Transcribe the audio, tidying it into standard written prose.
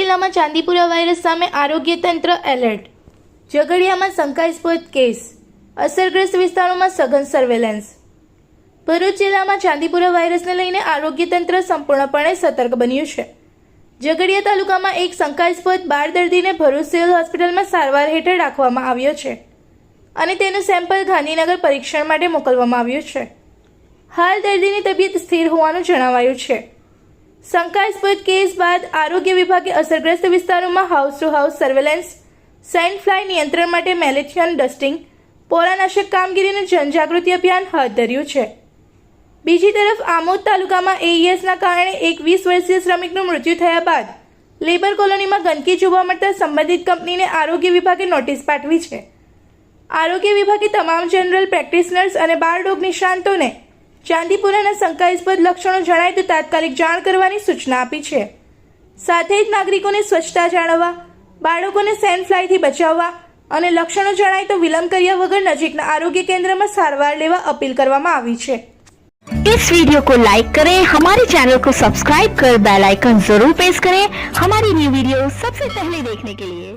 જિલ્લામાં ચાંદીપુરા વાયરસ સામે આરોગ્ય તંત્ર એલર્ટ. ઝઘડિયામાં શંકાસ્પદ કેસ. અસરગ્રસ્ત વિસ્તારોમાં સઘન સર્વેલન્સ. ભરૂચ જિલ્લામાં ચાંદીપુરા વાયરસને લઈને આરોગ્ય તંત્ર સંપૂર્ણપણે સતર્ક બન્યું છે. ઝઘડિયા તાલુકામાં એક શંકાસ્પદ બાળ દર્દીને ભરૂચ સિવિલ હોસ્પિટલમાં સારવાર હેઠળ રાખવામાં આવ્યો છે અને તેનું સેમ્પલ ગાંધીનગર પરીક્ષણ માટે મોકલવામાં આવ્યું છે. હાલ દર્દીની તબિયત સ્થિર હોવાનું જણાવાયું છે. શંકાસ્પદ કેસ બાદ આરોગ્ય વિભાગે અસરગ્રસ્ત વિસ્તારોમાં house two house surveillance, send fly નિયંત્રણ માટે મેલેથિયન ડસ્ટિંગ, પોરાનાશક કામગીરીનું જનજાગૃતિ અભિયાન હાથ ધર્યું છે. બીજી તરફ આમોદ તાલુકામાં એઈએસના કારણે એક 20 વર્ષીય શ્રમિકનું મૃત્યુ થયા બાદ લેબર કોલોનીમાં ગંદકી જોવા મળતા સંબંધિત કંપનીને આરોગ્ય વિભાગે નોટિસ પાઠવી છે. આરોગ્ય વિભાગે તમામ જનરલ પ્રેક્ટિશનર્સ અને બાળ રોગ નિષ્ણાંતોને ચાંદીપુરાના શંકાસ્પદ લક્ષણો જણાય તો તાત્કાલિક જાણ કરવાની સૂચના આપી છે. સાથે જ નાગરિકોને સ્વચ્છતા જાળવવા, બાળકોને સેન્ડ ફ્લાયથી બચાવવા અને લક્ષણો જણાય તો વિલંબ કર્યા વગર નજીકના આરોગ્ય કેન્દ્રમાં સારવાર લેવા અપીલ કરવામાં આવી છે. इस वीडियो को लाइक करें, हमारे चैनल को सब्सक्राइब कर बेल आइकन जरूर प्रेस करें हमारी न्यू वीडियो सबसे पहले देखने के लिए।